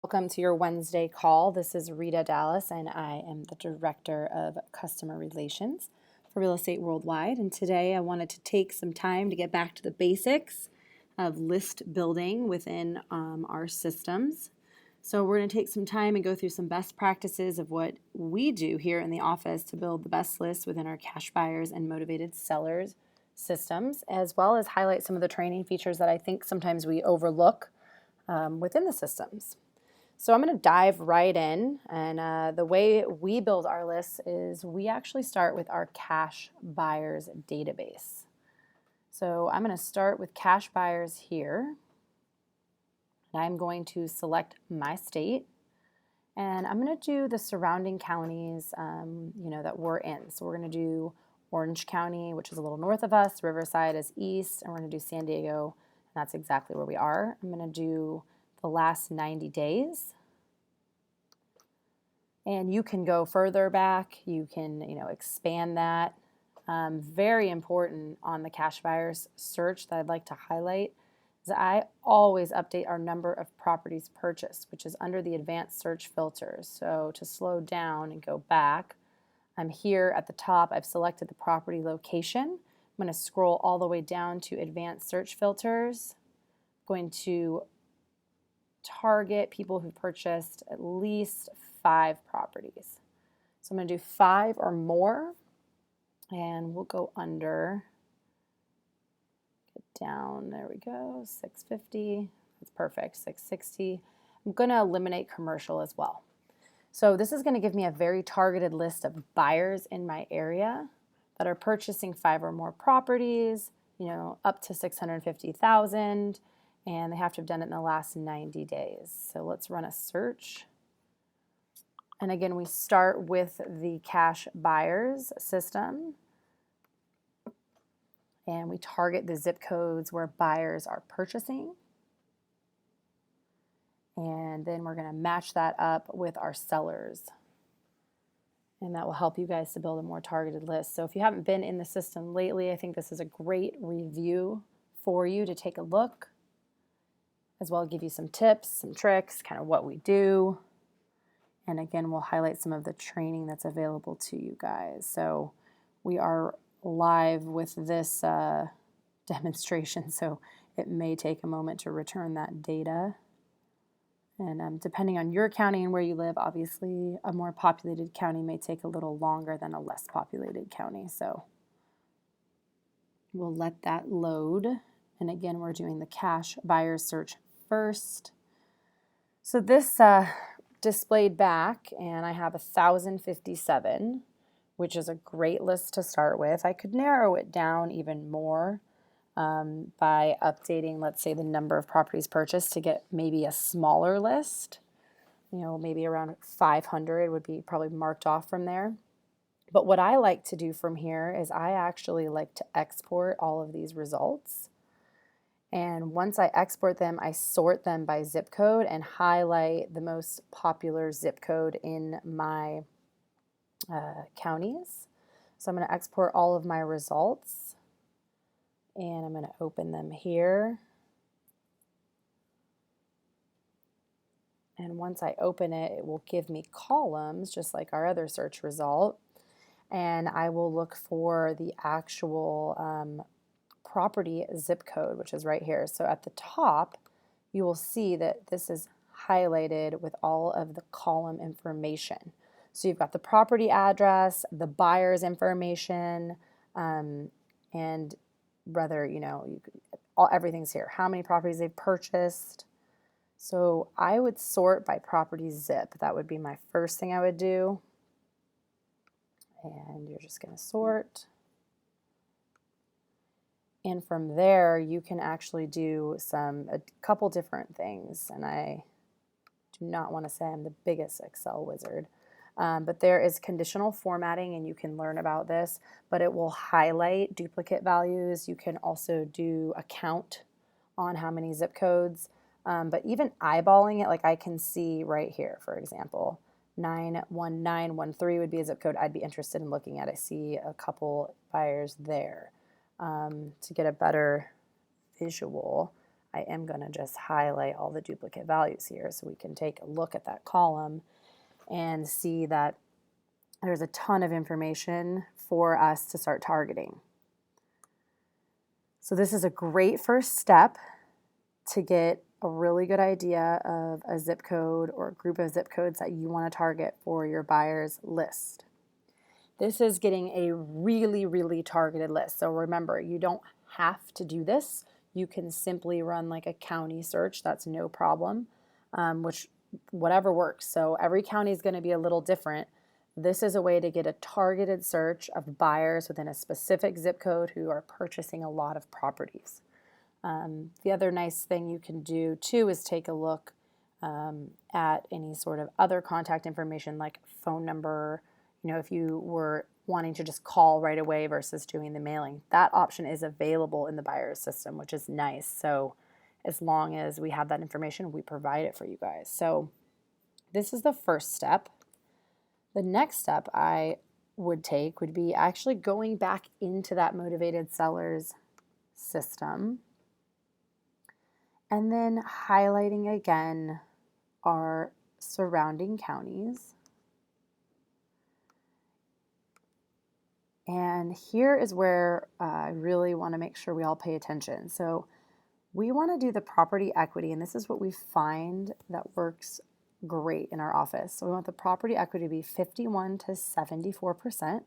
Welcome to your Wednesday call. This is Rita Dallas, and I am the Director of Customer Relations for Real Estate Worldwide. And today I wanted to take some time to get back to the basics of list building within our systems. So we're going to take some time and go through some best practices of what we do here in the office to build the best lists within our cash buyers and motivated sellers systems, as well as highlight some of the training features that I think sometimes we overlook within the systems. So I'm going to dive right in, and the way we build our lists is we actually start with our cash buyers database. So I'm going to start with cash buyers here, and I'm going to select my state, and I'm going to do the surrounding counties, that we're in. So we're going to do Orange County, which is a little north of us. Riverside is east, and we're going to do San Diego, and that's exactly where we are. I'm going to do the last 90 days. And you can go further back. You can, expand that. Very important on the cash buyers search that I'd like to highlight is I always update our number of properties purchased, which is under the advanced search filters. So to slow down and go back, I'm here at the top. I've selected the property location. I'm going to scroll all the way down to advanced search filters. I'm going to target people who purchased at least 5 properties. So I'm going to do 5 or more, and we'll go under, get down, there we go, 650, that's perfect, 660. I'm going to eliminate commercial as well. So this is going to give me a very targeted list of buyers in my area that are purchasing 5 or more properties, up to 650,000, and they have to have done it in the last 90 days. So let's run a search. And again, we start with the cash buyers system, and we target the zip codes where buyers are purchasing. And then we're going to match that up with our sellers. And that will help you guys to build a more targeted list. So if you haven't been in the system lately, I think this is a great review for you to take a look, as well as give you some tips, some tricks, kind of what we do. And again, we'll highlight some of the training that's available to you guys. So we are live with this demonstration, so it may take a moment to return that data. And depending on your county and where you live, obviously a more populated county may take a little longer than a less populated county. So we'll let that load. And again, we're doing the cash buyer search first. So this displayed back, and I have 1,057, which is a great list to start with. I could narrow it down even more by updating, let's say, the number of properties purchased to get maybe a smaller list. Maybe around 500 would be probably marked off from there. But what I like to do from here is I actually like to export all of these results. And once I export them, I sort them by zip code and highlight the most popular zip code in my counties. So I'm going to export all of my results, and I'm going to open them here. And once I open it, it will give me columns, just like our other search result. And I will look for the actual property zip code, which is right here. So at the top, you will see that this is highlighted with all of the column information. So you've got the property address, the buyer's information, and whether, everything's here. How many properties they've purchased. So I would sort by property zip. That would be my first thing I would do. And you're just going to sort. And from there, you can actually do a couple different things. And I do not want to say I'm the biggest Excel wizard. But there is conditional formatting, and you can learn about this, but it will highlight duplicate values. You can also do a count on how many zip codes. But even eyeballing it, like I can see right here, for example, 91913 would be a zip code I'd be interested in looking at. I see a couple buyers there. To get a better visual, I am going to just highlight all the duplicate values here so we can take a look at that column and see that there's a ton of information for us to start targeting. So this is a great first step to get a really good idea of a zip code or a group of zip codes that you want to target for your buyer's list. This is getting a really, really targeted list. So remember, you don't have to do this. You can simply run like a county search. That's no problem, which whatever works. So every county is going to be a little different. This is a way to get a targeted search of buyers within a specific zip code who are purchasing a lot of properties. The other nice thing you can do too is take a look at any sort of other contact information like phone number. You know, if you were wanting to just call right away versus doing the mailing, that option is available in the buyer's system, which is nice. So as long as we have that information, we provide it for you guys. So this is the first step. The next step I would take would be actually going back into that motivated sellers system and then highlighting again our surrounding counties. And here is where I really want to make sure we all pay attention. So we want to do the property equity, and this is what we find that works great in our office. So we want the property equity to be 51 to 74%.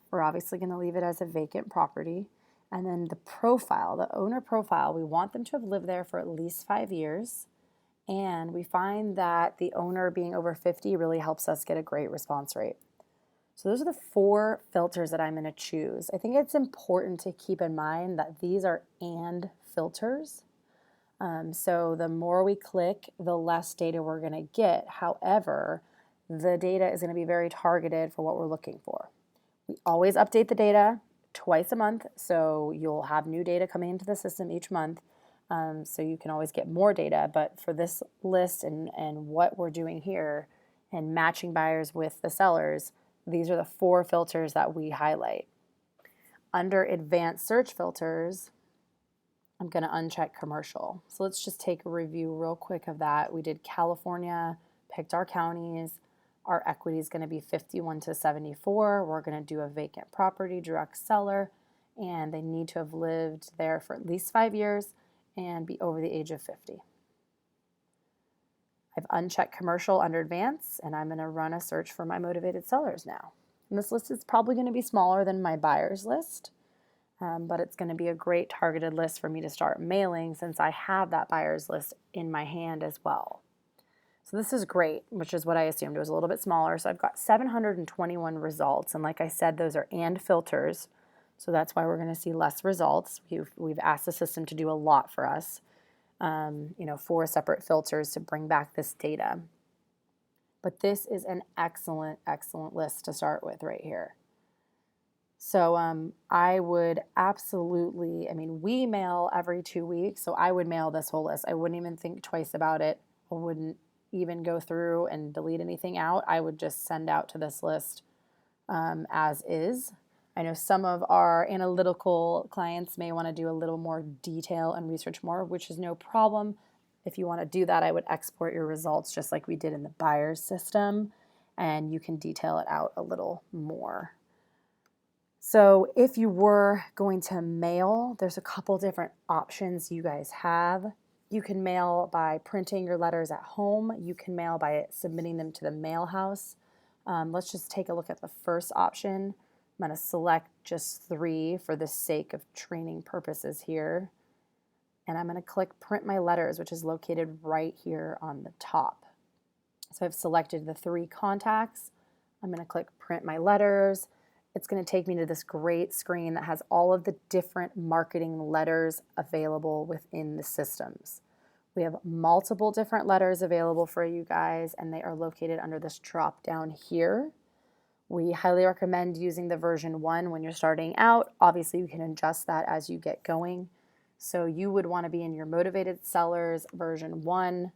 We're obviously going to leave it as a vacant property. And then the profile, the owner profile, we want them to have lived there for at least 5 years. And we find that the owner being over 50 really helps us get a great response rate. So those are the 4 filters that I'm going to choose. I think it's important to keep in mind that these are and filters. So the more we click, the less data we're going to get. However, the data is going to be very targeted for what we're looking for. We always update the data twice a month, so you'll have new data coming into the system each month. So you can always get more data. But for this list and what we're doing here and matching buyers with the sellers, these are the 4 filters that we highlight. Under advanced search filters, I'm going to uncheck commercial. So let's just take a review real quick of that. We did California, picked our counties. Our equity is going to be 51 to 74. We're going to do a vacant property, direct seller, and they need to have lived there for at least 5 years and be over the age of 50. I've unchecked commercial under advanced, and I'm going to run a search for my motivated sellers now. And this list is probably going to be smaller than my buyers list, but it's going to be a great targeted list for me to start mailing since I have that buyers list in my hand as well. So this is great, which is what I assumed. It was a little bit smaller. So I've got 721 results, and like I said, those are and filters. So that's why we're going to see less results. We've asked the system to do a lot for us. 4 separate filters to bring back this data. But this is an excellent, excellent list to start with right here. So I would absolutely, we mail every 2 weeks, so I would mail this whole list. I wouldn't even think twice about it. I wouldn't even go through and delete anything out. I would just send out to this list as is. I know some of our analytical clients may want to do a little more detail and research more, which is no problem. If you want to do that, I would export your results just like we did in the buyer's system, and you can detail it out a little more. So if you were going to mail, there's a couple different options you guys have. You can mail by printing your letters at home. You can mail by submitting them to the mail house. Let's just take a look at the first option. I'm going to select just 3 for the sake of training purposes here. And I'm going to click Print My Letters, which is located right here on the top. So I've selected the 3 contacts. I'm going to click Print My Letters. It's going to take me to this great screen that has all of the different marketing letters available within the systems. We have multiple different letters available for you guys, and they are located under this drop down here. We highly recommend using the version 1 when you're starting out. Obviously, you can adjust that as you get going. So you would want to be in your Motivated Sellers version 1,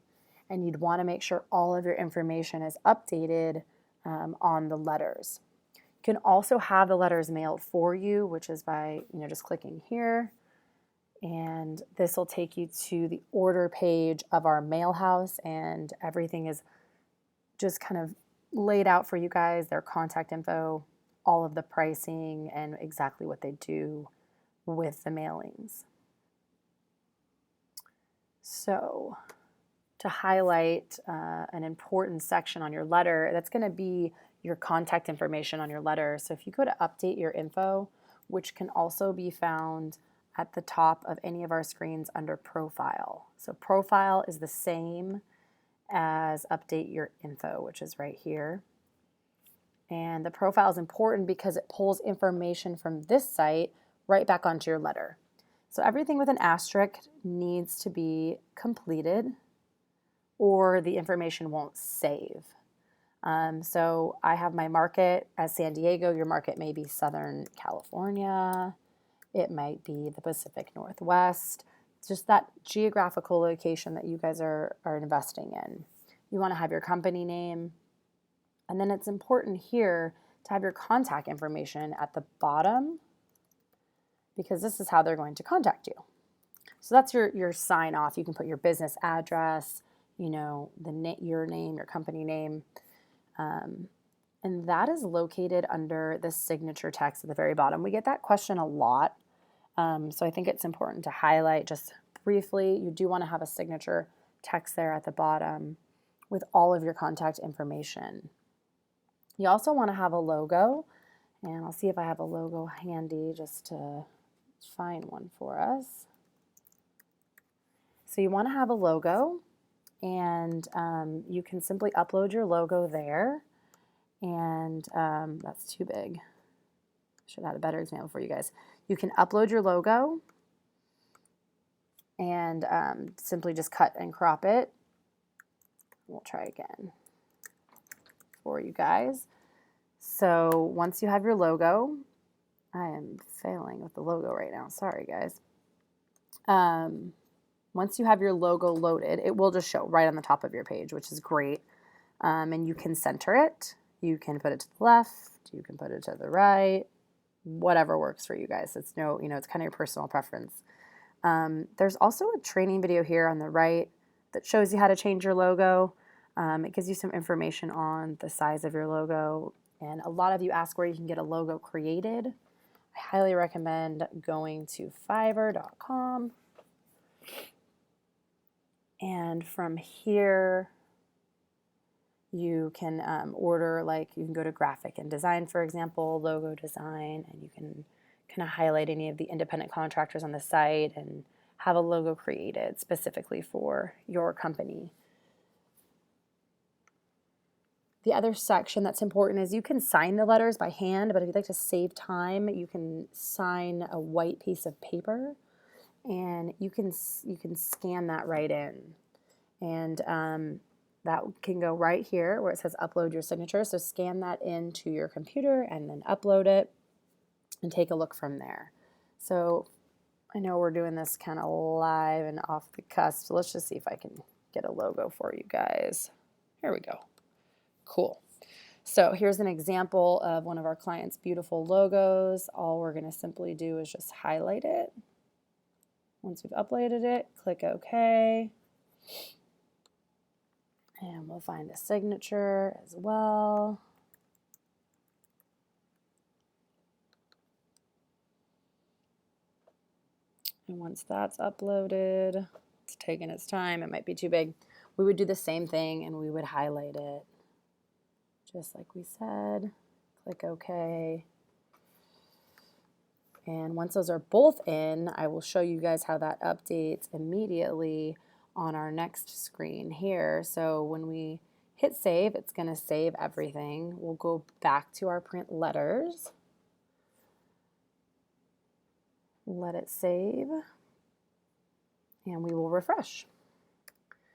and you'd want to make sure all of your information is updated on the letters. You can also have the letters mailed for you, which is by just clicking here. And this will take you to the order page of our mail house, and everything is just kind of laid out for you guys, their contact info, all of the pricing, and exactly what they do with the mailings. So to highlight an important section on your letter, that's going to be your contact information on your letter. So if you go to update your info, which can also be found at the top of any of our screens under profile. So profile is the same as update your info, which is right here. And the profile is important because it pulls information from this site right back onto your letter. So everything with an asterisk needs to be completed or the information won't save. So I have my market as San Diego. Your market may be Southern California. It might be the Pacific Northwest. It's just that geographical location that you guys are investing in. You want to have your company name. And then it's important here to have your contact information at the bottom, because this is how they're going to contact you. So that's your sign off. You can put your business address, you know, your name, your company name. And that is located under the signature text at the very bottom. We get that question a lot. So I think it's important to highlight just briefly. You do want to have a signature text there at the bottom with all of your contact information. You also want to have a logo, and I'll see if I have a logo handy just to find one for us. So you want to have a logo, and you can simply upload your logo there. And that's too big. Should have had a better example for you guys. You can upload your logo and simply just cut and crop it. We'll try again for you guys. So once you have your logo, I am failing with the logo right now. Sorry, guys. Once you have your logo loaded, it will just show right on the top of your page, which is great. And you can center it. You can put it to the left. You can put it to the right. Whatever works for you guys. It's it's kind of your personal preference. There's also a training video here on the right that shows you how to change your logo. It gives you some information on the size of your logo. And a lot of you ask where you can get a logo created. I highly recommend going to fiverr.com. And from here, you can order, like you can go to graphic and design, for example, logo design, and you can kind of highlight any of the independent contractors on the site and have a logo created specifically for your company. The other section that's important is you can sign the letters by hand, but if you'd like to save time, you can sign a white piece of paper, and you can scan that right in. And that can go right here where it says upload your signature. So scan that into your computer and then upload it and take a look from there. So I know we're doing this kind of live and off the cusp. So let's just see if I can get a logo for you guys. Here we go. Cool. So here's an example of one of our clients' beautiful logos. All we're going to simply do is just highlight it. Once we've uploaded it, click OK. And we'll find a signature as well. And once that's uploaded, it's taking its time. It might be too big. We would do the same thing and we would highlight it. Just like we said, click OK. And once those are both in, I will show you guys how that updates immediately on our next screen here. So when we hit save, it's going to save everything. We'll go back to our print letters. Let it save. And we will refresh.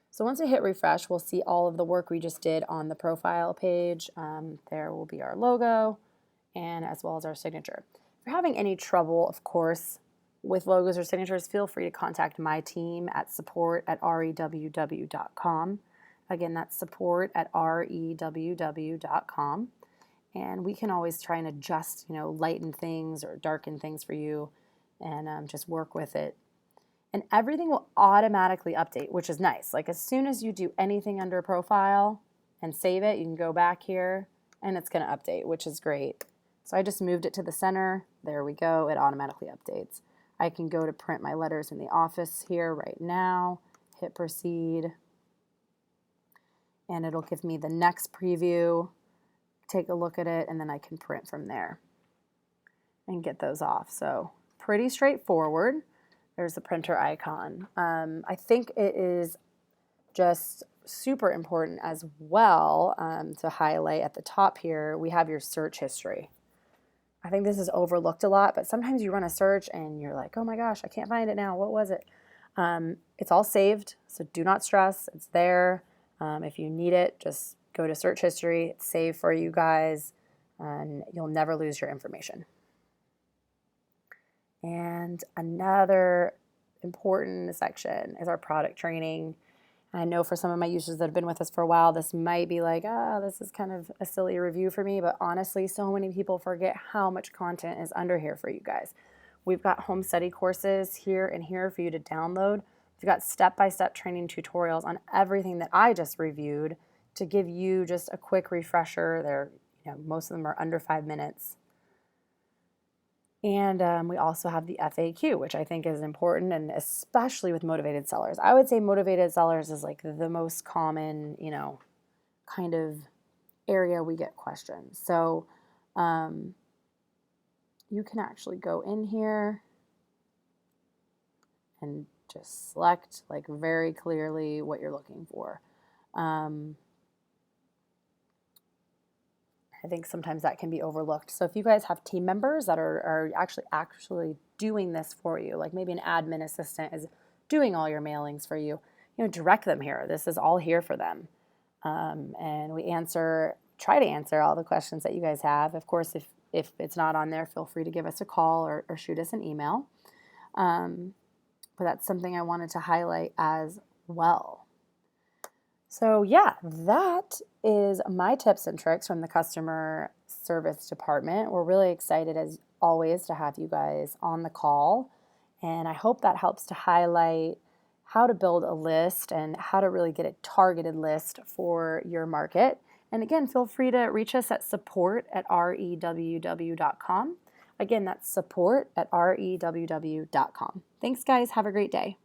So once we hit refresh, we'll see all of the work we just did on the profile page. There will be our logo and as well as our signature. If you're having any trouble, of course, with logos or signatures, feel free to contact my team at support@reww.com. Again, that's support@reww.com. And we can always try and adjust, lighten things or darken things for you and just work with it. and everything will automatically update, which is nice. Like as soon as you do anything under profile and save it, you can go back here and it's going to update, which is great. So I just moved it to the center. There we go. It automatically updates. I can go to print my letters in the office here right now, hit proceed, and it'll give me the next preview, take a look at it, and then I can print from there and get those off. So pretty straightforward. There's the printer icon. I think it is just super important as well to highlight at the top here. We have your search history. I think this is overlooked a lot, but sometimes you run a search and you're like, oh my gosh, I can't find it now. What was it? It's all saved, so do not stress. It's there. If you need it, just go to search history. It's saved for you guys, and you'll never lose your information. And another important section is our product training. I know for some of my users that have been with us for a while, this might be like, this is kind of a silly review for me, but honestly, so many people forget how much content is under here for you guys. We've got home study courses here and here for you to download. We've got step-by-step training tutorials on everything that I just reviewed to give you just a quick refresher. Most of them are under 5 minutes. And we also have the FAQ, which I think is important, and especially with motivated sellers. I would say motivated sellers is like the most common, kind of area we get questions. So you can actually go in here and just select like very clearly what you're looking for. I think sometimes that can be overlooked. So if you guys have team members that are actually doing this for you, like maybe an admin assistant is doing all your mailings for you, direct them here. This is all here for them. And we try to answer all the questions that you guys have. Of course, if it's not on there, feel free to give us a call or shoot us an email. But that's something I wanted to highlight as well. So yeah, that is my tips and tricks from the customer service department. We're really excited as always to have you guys on the call. And I hope that helps to highlight how to build a list and how to really get a targeted list for your market. And again, feel free to reach us at support@reww.com. Again, that's support@reww.com. Thanks, guys. Have a great day.